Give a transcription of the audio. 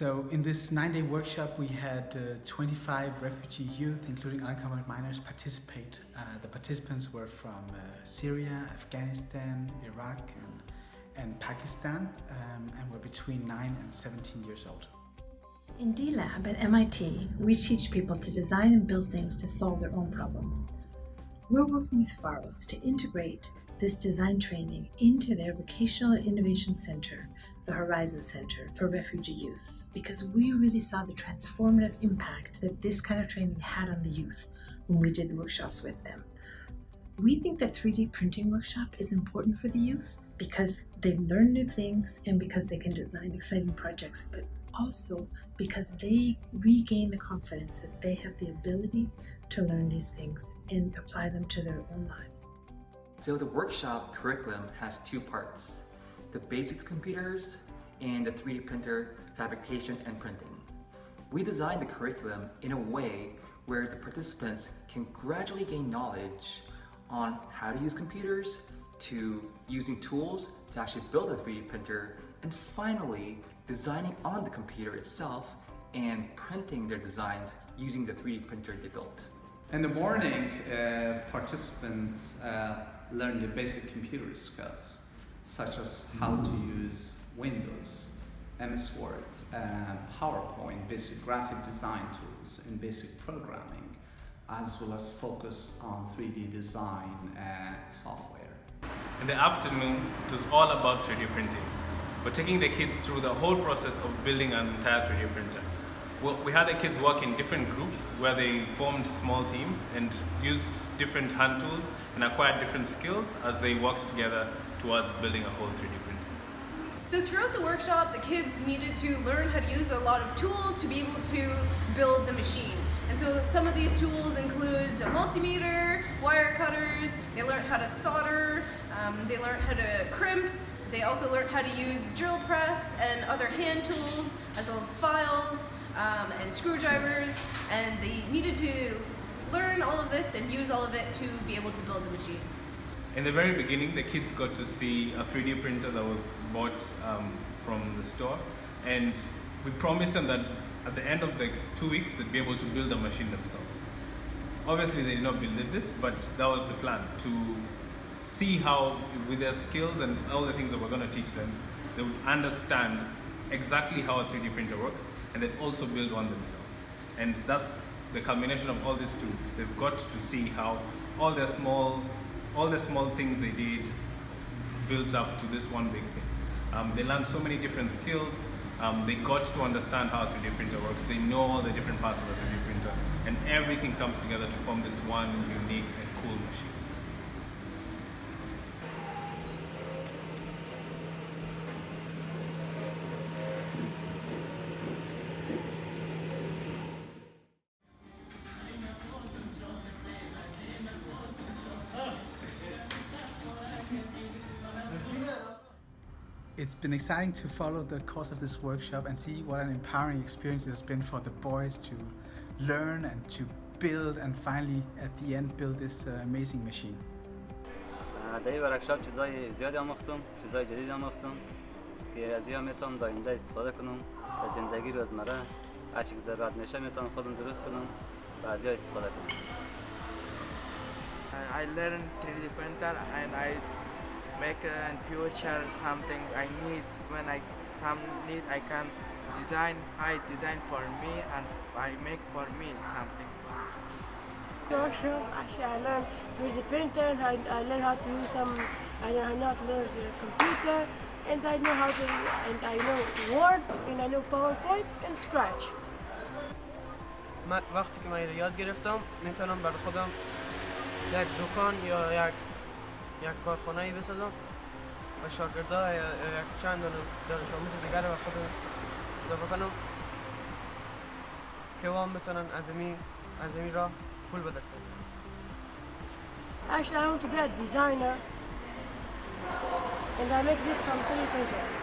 So in this 9-day workshop, we had 25 refugee youth, including unaccompanied minors, participate. The participants were from Syria, Afghanistan, Iraq, and Pakistan, and were between 9 and 17 years old. In D-Lab at MIT, we teach people to design and build things to solve their own problems. We're working with Faros to integrate this design training into their Vocational and Innovation Center, the Horizon Center for Refugee Youth, because we really saw the transformative impact that this kind of training had on the youth when we did the workshops with them. We think that 3D printing workshop is important for the youth because they learn new things and because they can design exciting projects, but also because they regain the confidence that they have the ability to learn these things and apply them to their own lives. So the workshop curriculum has two parts: the basics computers and the 3D printer fabrication and printing. We designed the curriculum in a way where the participants can gradually gain knowledge on how to use computers, to using tools to actually build a 3D printer, and finally designing on the computer itself and printing their designs using the 3D printer they built. In the morning, participants learn the basic computer skills, such as how to use Windows, MS Word, PowerPoint, basic graphic design tools, and basic programming, as well as focus on 3D design software. In the afternoon, it was all about 3D printing. We're taking the kids through the whole process of building an entire 3D printer. We had the kids work in different groups where they formed small teams and used different hand tools and acquired different skills as they worked together towards building a whole 3D printer. So throughout the workshop, the kids needed to learn how to use a lot of tools to be able to build the machine. And so some of these tools includes a multimeter, wire cutters, they learned how to solder, they learned how to crimp, they also learned how to use drill press and other hand tools, as well as files and screwdrivers, and they needed to learn all of this and use all of it to be able to build the machine. In the very beginning, the kids got to see a 3D printer that was bought from the store, and we promised them that at the end of the 2 weeks, they'd be able to build a machine themselves. Obviously, they did not believe this, but that was the plan, to see how, with their skills and all the things that we're going to teach them, they would understand exactly how a 3D printer works, and then also build one themselves. And that's the culmination of all these 2 weeks. They've got to see how all the small things they did builds up to this one big thing. They learned so many different skills. They got to understand how a 3D printer works. They know all the different parts of a 3D printer, and everything comes together to form this one unique and cool machine. It's been exciting to follow the course of this workshop and see what an empowering experience it has been for the boys to learn and to build and finally at the end build this amazing machine. در این ورکشاپ چیزای زیادی آموختم، چیزای جدید آموختم که از این میتونم در آینده استفاده کنم و زندگی روزمره هر چی که ضرورت میشه میتونم خودم درست کنم و از این استفاده کنم. I learned 3D printer and I make in future something I need. When I need, I can design. I design for me and I make for me something. Workshop, actually I learned 3D printer and I learned how to use I know how to use a computer, and I know Word and I know PowerPoint and Scratch. وقتی که من یاد گرفتم میتونم برای خودم یک دکان یا یک کارخانه‌ای بسازم و شاگردها یا یک چند دانش آموز دیگر رو خودم اضافه کنم که وام بتونن از این راه پول به دست بیارن. Actually I want to be a designer and I make this from 3D printer.